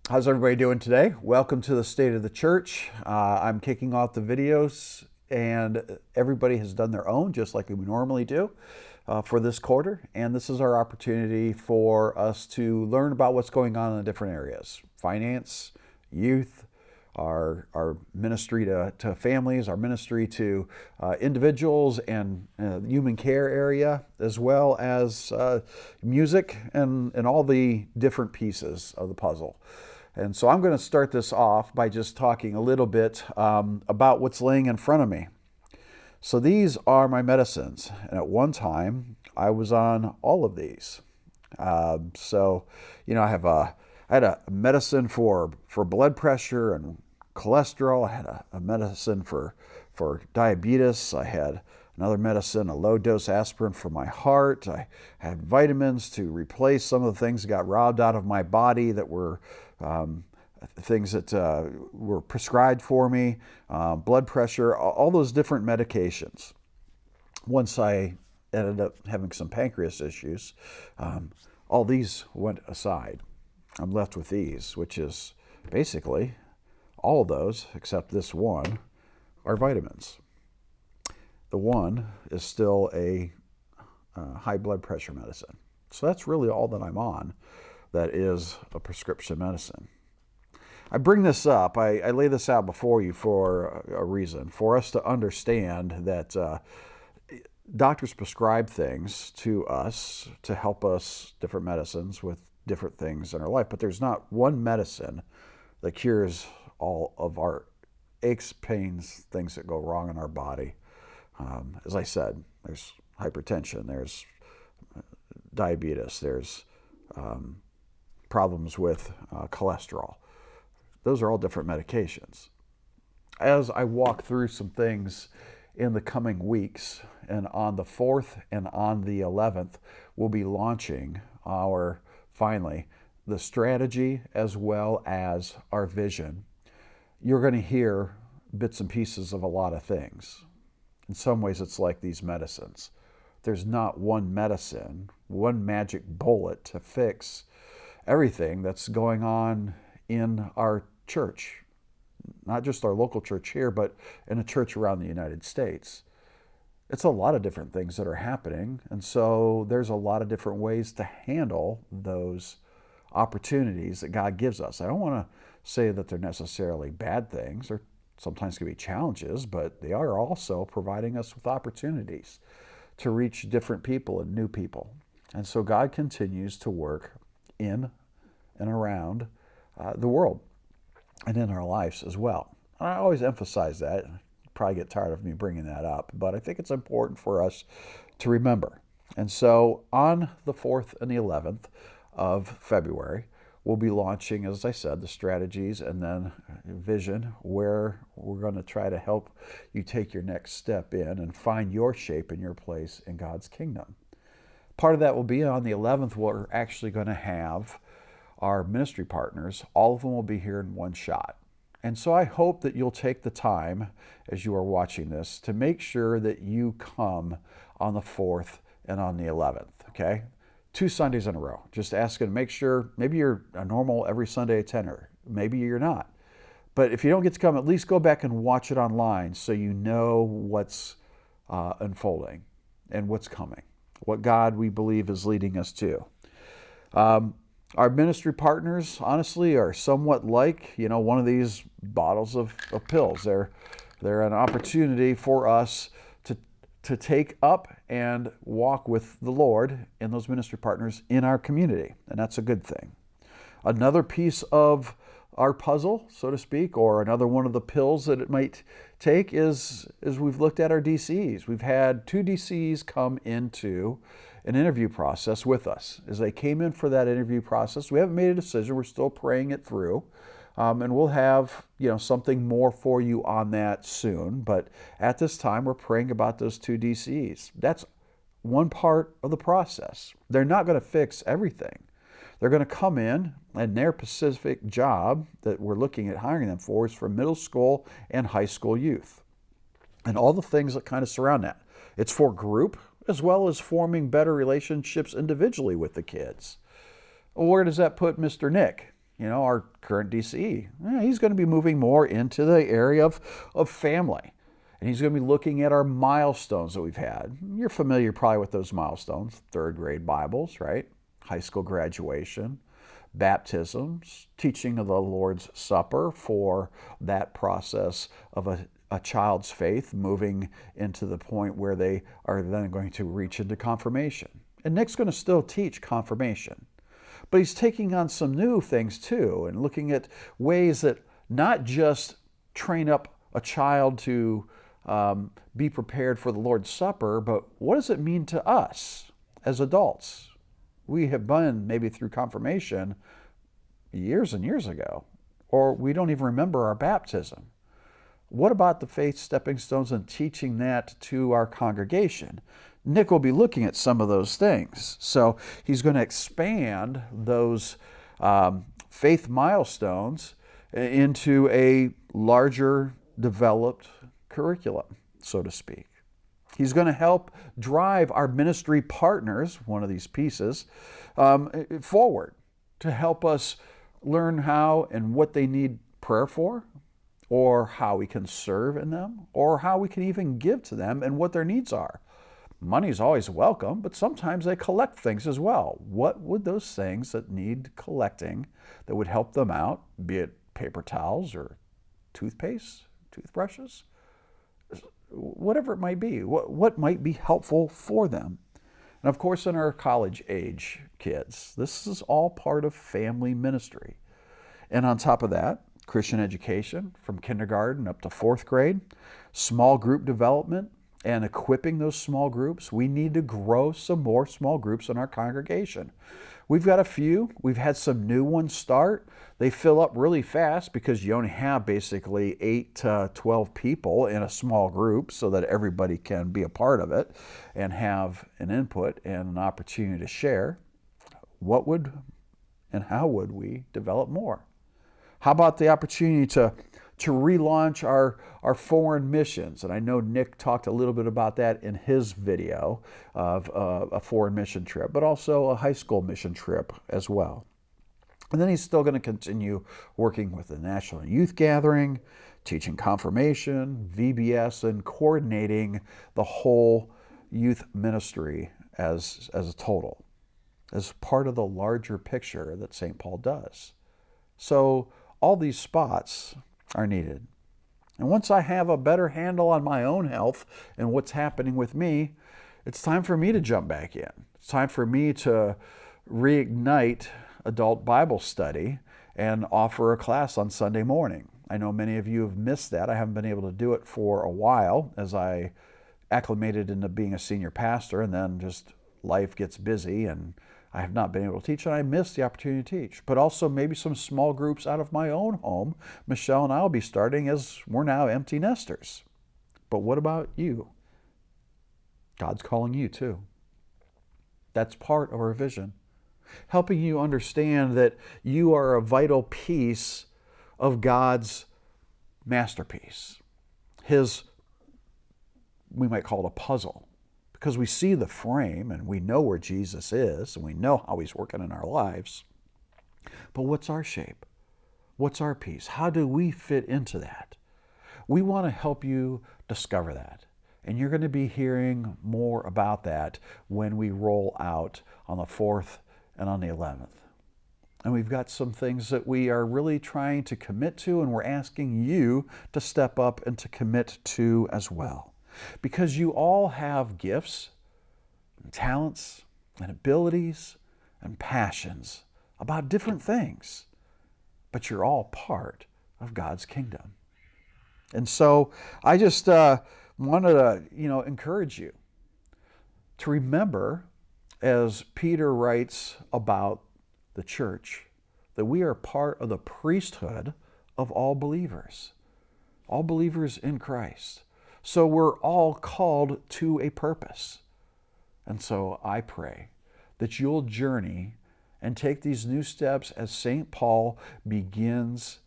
How's everybody doing today? Welcome to the State of the Church. I'm kicking off the videos, and everybody has done their own, just like we normally do for this quarter. And this is our opportunity for us to learn about what's going on in the different areas: finance, youth, our ministry to families, our ministry to individuals, and human care area, as well as music and all the different pieces of the puzzle. And so I'm going to start this off by just talking a little bit about what's laying in front of me. So these are my medicines. And at one time, I was on all of these. I had a medicine for blood pressure and cholesterol. I had a medicine for diabetes. I had another medicine, a low dose aspirin for my heart. I had vitamins to replace some of the things that got robbed out of my body that were things that were prescribed for me, blood pressure, all those different medications. Once I ended up having some pancreas issues, all these went aside. I'm left with these, which is basically all of those, except this one, are vitamins. The one is still a high blood pressure medicine. So that's really all that I'm on that is a prescription medicine. I bring this up, I lay this out before you for a reason, for us to understand that doctors prescribe things to us to help us, different medicines with different things in our life, but there's not one medicine that cures all of our aches, pains, things that go wrong in our body. As I said, there's hypertension, there's diabetes, there's problems with cholesterol. Those are all different medications. As I walk through some things in the coming weeks, and on the 4th and on the 11th, we'll be launching finally, the strategy as well as our vision. You're going to hear bits and pieces of a lot of things. In some ways, it's like these medicines. There's not one medicine, one magic bullet to fix everything that's going on in our church, not just our local church here, but in a church around the United States. It's a lot of different things that are happening, and so there's a lot of different ways to handle those opportunities that God gives us. I don't want to say that they're necessarily bad things, or sometimes can be challenges, but they are also providing us with opportunities to reach different people and new people. And so God continues to work in and around the world and in our lives as well. And I always emphasize that. You probably get tired of me bringing that up, but I think it's important for us to remember. And so on the 4th and the 11th of February, we'll be launching, as I said, the strategies and then vision, where we're going to try to help you take your next step in and find your shape and your place in God's kingdom. Part of that will be on the 11th, we're actually going to have our ministry partners. All of them will be here in one shot. And so I hope that you'll take the time as you are watching this to make sure that you come on the 4th and on the 11th, okay? 2 Sundays in a row. Just asking to make sure, maybe you're a normal every Sunday attender. Maybe you're not. But if you don't get to come, at least go back and watch it online so you know what's unfolding and what's coming, what God, we believe, is leading us to. Our ministry partners, honestly, are somewhat like, one of these bottles of pills. They're an opportunity for us to take up and walk with the Lord and those ministry partners in our community, and that's a good thing. Another piece of our puzzle, so to speak, or another one of the pills that it might take is we've looked at our DCs. We've had 2 DCs come into an interview process with us. As they came in for that interview process, we haven't made a decision. We're still praying it through. And we'll have something more for you on that soon. But at this time, we're praying about those 2 DCs. That's one part of the process. They're not going to fix everything. They're going to come in, and their specific job that we're looking at hiring them for is for middle school and high school youth, and all the things that kind of surround that. It's for group as well as forming better relationships individually with the kids. Well, where does that put Mr. Nick? our current DCE, he's going to be moving more into the area of family. And he's going to be looking at our milestones that we've had. You're familiar probably with those milestones: third grade Bibles, right? High school graduation, baptisms, teaching of the Lord's Supper for that process of a child's faith moving into the point where they are then going to reach into confirmation. And Nick's going to still teach confirmation. But he's taking on some new things too, and looking at ways that not just train up a child to be prepared for the Lord's Supper, but what does it mean to us as adults? We have been maybe through confirmation years and years ago, or we don't even remember our baptism. What about the faith stepping stones and teaching that to our congregation? Nick will be looking at some of those things. So he's going to expand those faith milestones into a larger developed curriculum, so to speak. He's going to help drive our ministry partners, one of these pieces, forward to help us learn how and what they need prayer for, or how we can serve in them, or how we can even give to them and what their needs are. Money's always welcome, but sometimes they collect things as well. What would those things that need collecting that would help them out, be it paper towels or toothpaste, toothbrushes, whatever it might be, what might be helpful for them? And of course, in our college age kids, this is all part of family ministry. And on top of that, Christian education from kindergarten up to fourth grade, small group development, and equipping those small groups. We need to grow some more small groups in our congregation. We've got a few. We've had some new ones start. They fill up really fast because you only have basically 8 to 12 people in a small group so that everybody can be a part of it and have an input and an opportunity to share. What would and how would we develop more? How about the opportunity to relaunch our foreign missions? And I know Nick talked a little bit about that in his video of a foreign mission trip, but also a high school mission trip as well. And then he's still going to continue working with the National Youth Gathering, teaching confirmation, VBS, and coordinating the whole youth ministry as a total, as part of the larger picture that St. Paul does. So all these spots are needed. And once I have a better handle on my own health and what's happening with me, it's time for me to jump back in. It's time for me to reignite adult Bible study and offer a class on Sunday morning. I know many of you have missed that. I haven't been able to do it for a while as I acclimated into being a senior pastor, and then just life gets busy and I have not been able to teach, and I missed the opportunity to teach. But also maybe some small groups out of my own home. Michelle and I will be starting as we're now empty nesters. But what about you? God's calling you too. That's part of our vision. Helping you understand that you are a vital piece of God's masterpiece. His, we might call it a puzzle. Because we see the frame and we know where Jesus is and we know how he's working in our lives. But what's our shape? What's our piece? How do we fit into that? We want to help you discover that. And you're going to be hearing more about that when we roll out on the 4th and on the 11th. And we've got some things that we are really trying to commit to, and we're asking you to step up and to commit to as well. Because you all have gifts and talents and abilities and passions about different things, but you're all part of God's kingdom. And so I just wanted to, encourage you to remember, as Peter writes about the church, that we are part of the priesthood of all believers in Christ. So we're all called to a purpose. And so I pray that you'll journey and take these new steps as St. Paul begins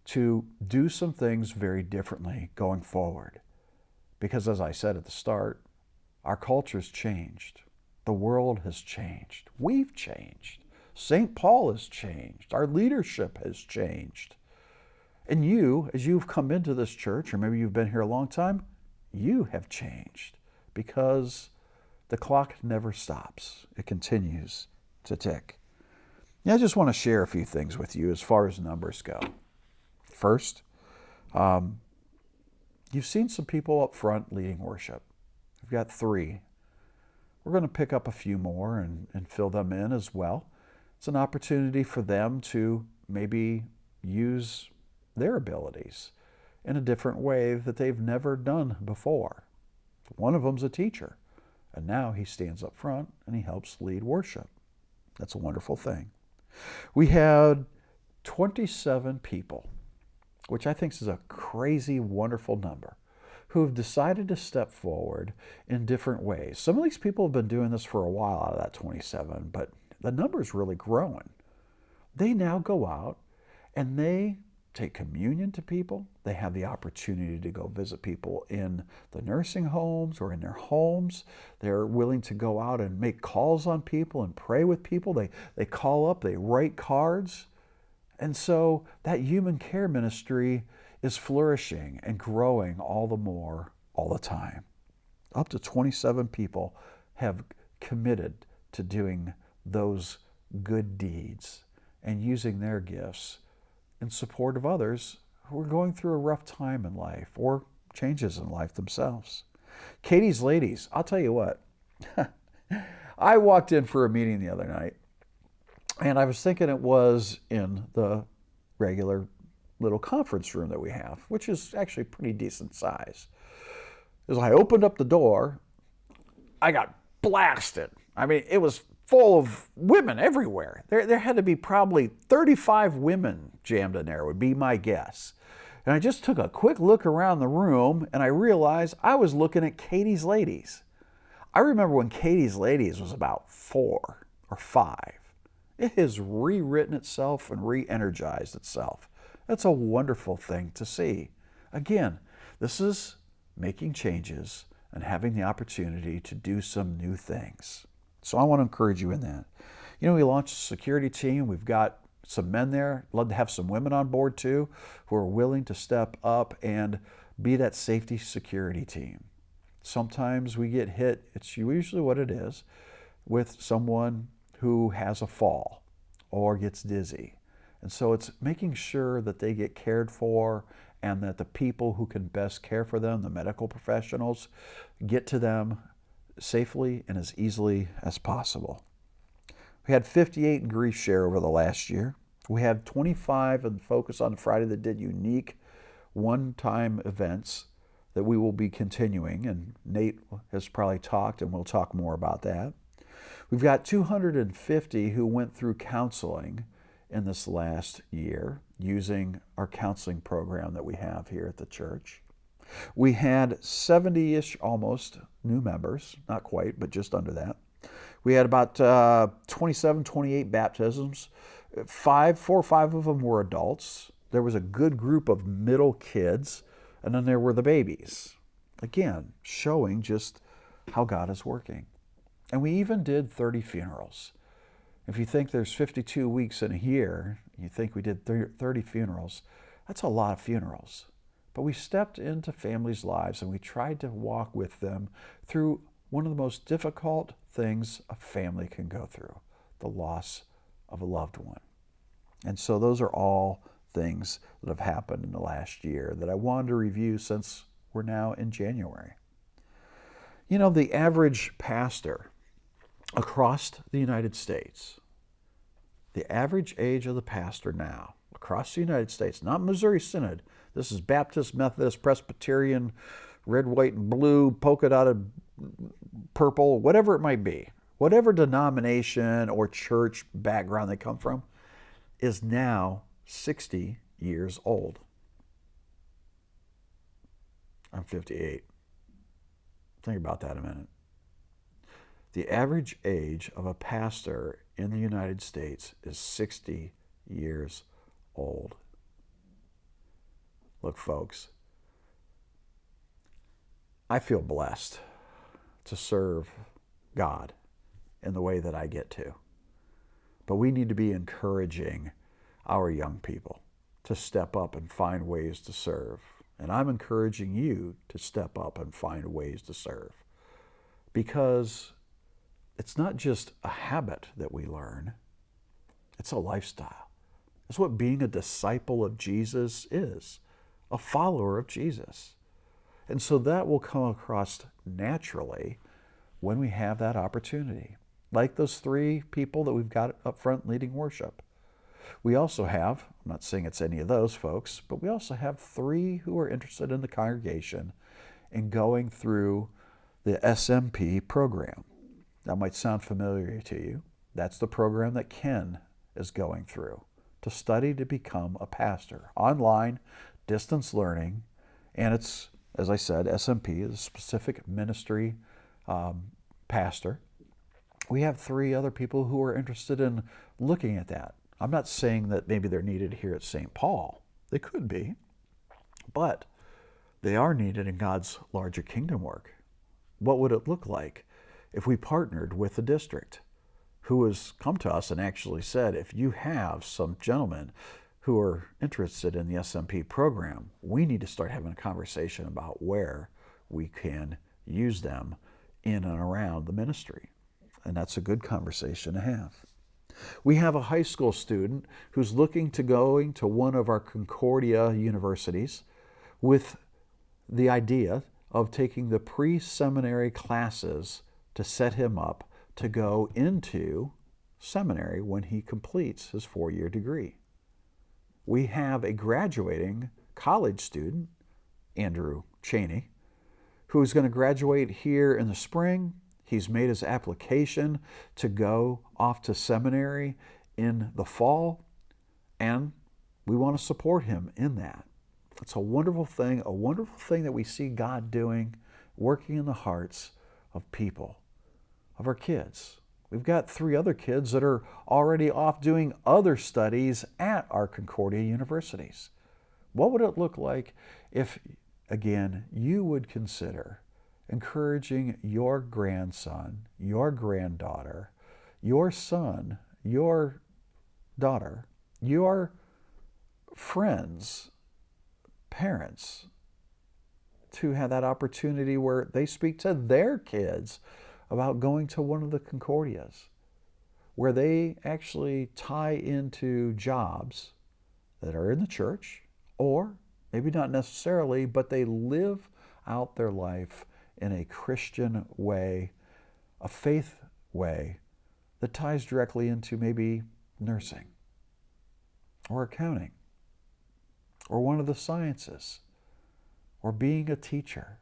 to do some things very differently going forward. Because as I said at the start, our culture's changed. The world has changed. We've changed. St. Paul has changed. Our leadership has changed. And you, as you've come into this church, or maybe you've been here a long time, you have changed because the clock never stops. It continues to tick. Yeah, I just want to share a few things with you as far as numbers go. First, you've seen some people up front leading worship. We've got 3. We're going to pick up a few more and fill them in as well. It's an opportunity for them to maybe use their abilities in a different way that they've never done before. One of them's a teacher, and now he stands up front and he helps lead worship. That's a wonderful thing. We had 27 people, which I think is a crazy, wonderful number, who have decided to step forward in different ways. Some of these people have been doing this for a while out of that 27, but the number's really growing. They now go out and they take communion to people. They have the opportunity to go visit people in the nursing homes or in their homes. They're willing to go out and make calls on people and pray with people. They call up, they write cards. And so that human care ministry is flourishing and growing all the more all the time. Up to 27 people have committed to doing those good deeds and using their gifts in support of others who are going through a rough time in life or changes in life themselves. Katie's Ladies, I'll tell you what, I walked in for a meeting the other night and I was thinking it was in the regular little conference room that we have, which is actually pretty decent size. As I opened up the door, I got blasted. I mean, it was full of women everywhere. There had to be probably 35 women jammed in there, would be my guess. And I just took a quick look around the room and I realized I was looking at Katie's Ladies. I remember when Katie's Ladies was about 4 or 5. It has rewritten itself and re-energized itself. That's a wonderful thing to see. Again, this is making changes and having the opportunity to do some new things. So I want to encourage you in that. You know, we launched a security team. We've got some men there. Love to have some women on board too, who are willing to step up and be that safety security team. Sometimes we get hit, it's usually what it is, with someone who has a fall or gets dizzy. And so it's making sure that they get cared for and that the people who can best care for them, the medical professionals, get to them safely and as easily as possible. We had 58 in grief share over the last year. We had 25 in Focus on Friday that did unique one-time events that we will be continuing, and Nate has probably talked and we'll talk more about that. We've got 250 who went through counseling in this last year using our counseling program that we have here at the church. We had 70-ish almost new members, not quite, but just under that. We had about 27, 28 baptisms. 4 or 5 of them were adults. There was a good group of middle kids, and then there were the babies. Again, showing just how God is working. And we even did 30 funerals. If you think there's 52 weeks in a year, you think we did 30 funerals, that's a lot of funerals. But we stepped into families' lives and we tried to walk with them through one of the most difficult things a family can go through, the loss of a loved one. And so those are all things that have happened in the last year that I wanted to review since we're now in January. You know, the average pastor across the United States, the average age of the pastor now across the United States, not Missouri Synod, this is Baptist, Methodist, Presbyterian, red, white, and blue, polka dotted purple, whatever it might be, whatever denomination or church background they come from, is now 60 years old. I'm 58. Think about that a minute. The average age of a pastor in the United States is 60 years old. Look, folks, I feel blessed to serve God in the way that I get to. But we need to be encouraging our young people to step up and find ways to serve. And I'm encouraging you to step up and find ways to serve. Because it's not just a habit that we learn, it's a lifestyle. It's what being a disciple of Jesus is, a follower of Jesus. And so that will come across naturally when we have that opportunity. Like those 3 people that we've got up front leading worship. We also have, I'm not saying it's any of those folks, but we also have 3 who are interested in the congregation and going through the SMP program. That might sound familiar to you. That's the program that Ken is going through to study to become a pastor. Online, distance learning, and it's, as I said, SMP is a specific ministry pastor. We have 3 other people who are interested in looking at that. I'm not saying that maybe they're needed here at St. Paul. They could be, but they are needed in God's larger kingdom work. What would it look like if we partnered with the district who has come to us and actually said, if you have some gentlemen who are interested in the SMP program, we need to start having a conversation about where we can use them in and around the ministry. And that's a good conversation to have. We have a high school student who's looking to going to one of our Concordia universities with the idea of taking the pre-seminary classes to set him up to go into seminary when he completes his 4-year degree. We have a graduating college student, Andrew Cheney, who's going to graduate here in the spring. He's made his application to go off to seminary in the fall, and we want to support him in that. It's a wonderful thing that we see God doing, working in the hearts of people, of our kids. We've got 3 other kids that are already off doing other studies at our Concordia universities. What would it look like if, again, you would consider encouraging your grandson, your granddaughter, your son, your daughter, your friends, parents, to have that opportunity where they speak to their kids about going to one of the Concordias, where they actually tie into jobs that are in the church, or maybe not necessarily, but they live out their life in a Christian way, a faith way that ties directly into maybe nursing or accounting or one of the sciences or being a teacher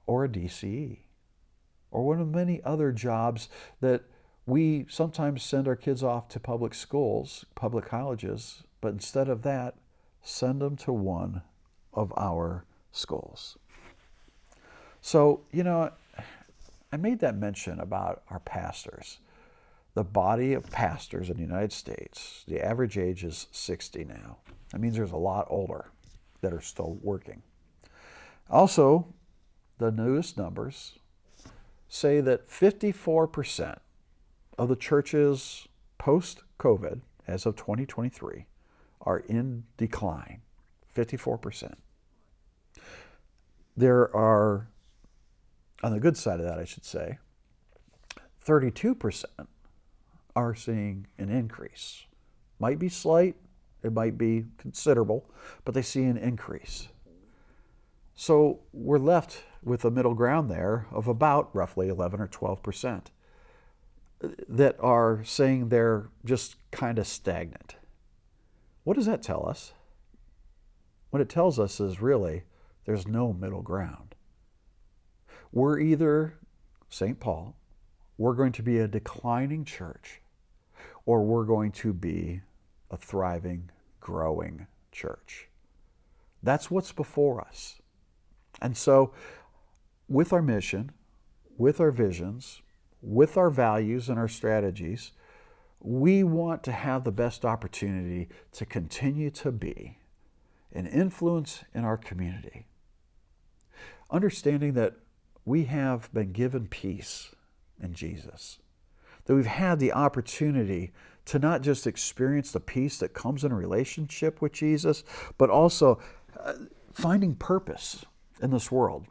or a DCE or one of many other jobs that we sometimes send our kids off to public schools, public colleges, but instead of that, send them to one of our schools. So, I made that mention about our pastors. The body of pastors in the United States, the average age is 60 now. That means there's a lot older that are still working. Also, the newest numbers say that 54% of the churches post-COVID, as of 2023, are in decline. 54%. There are, on the good side of that, I should say, 32% are seeing an increase. Might be slight, it might be considerable, but they see an increase. So we're left with a middle ground there of about roughly 11 or 12% that are saying they're just kind of stagnant. What does that tell us? What it tells us is really there's no middle ground. We're either, St. Paul, we're going to be a declining church, or we're going to be a thriving, growing church. That's what's before us. And so, with our mission, with our visions, with our values and our strategies, we want to have the best opportunity to continue to be an influence in our community. Understanding that we have been given peace in Jesus. that we've had the opportunity to not just experience the peace that comes in a relationship with Jesus, but also finding purpose in this world.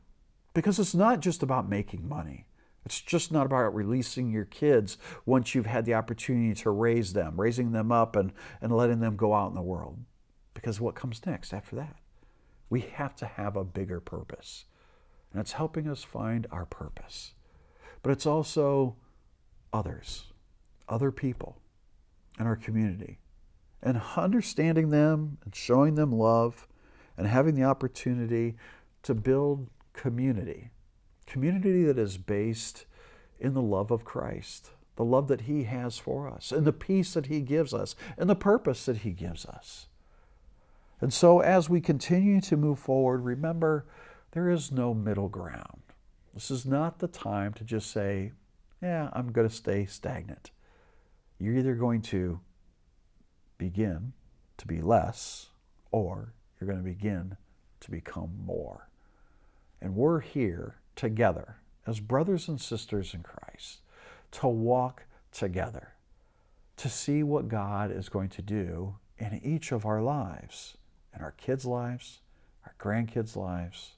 Because it's not just about making money. It's just not about releasing your kids once you've had the opportunity to raise them, raising them up and letting them go out in the world. Because what comes next after that? We have to have a bigger purpose. And it's helping us find our purpose. But it's also others, other people in our community. And understanding them and showing them love and having the opportunity to build community. Community that is based in the love of Christ, the love that He has for us, and the peace that He gives us, and the purpose that He gives us. And so as we continue to move forward, remember, there is no middle ground. This is not the time to just say, yeah, I'm going to stay stagnant. You're either going to begin to be less, or you're going to begin to become more. And we're here together as brothers and sisters in Christ to walk together, to see what God is going to do in each of our lives, in our kids' lives, our grandkids' lives,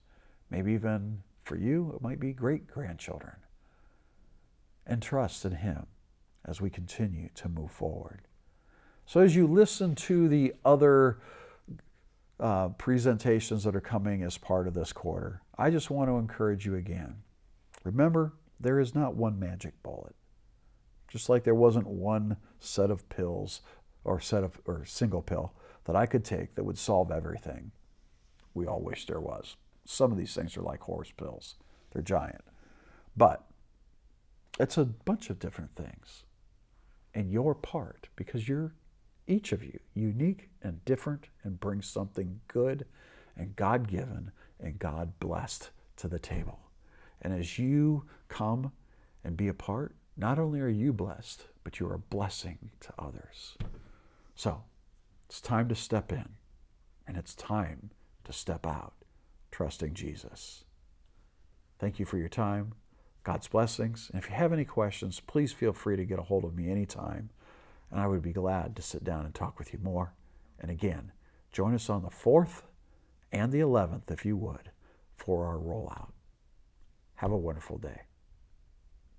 maybe even for you, it might be great-grandchildren. And trust in Him as we continue to move forward. So as you listen to the other presentations that are coming as part of this quarter, I just want to encourage you again. Remember, there is not one magic bullet. Just like there wasn't one set of pills or single pill that I could take that would solve everything. We all wish there was. Some of these things are like horse pills. They're giant. But it's a bunch of different things. And your part, because you're each of you unique and different and bring something good and God-given and God-blessed to the table. And as you come and be a part, not only are you blessed, but you are a blessing to others. So it's time to step in, and it's time to step out, trusting Jesus. Thank you for your time. God's blessings. And if you have any questions, please feel free to get a hold of me anytime. And I would be glad to sit down and talk with you more. And again, join us on the 4th and the 11th, if you would, for our rollout. Have a wonderful day.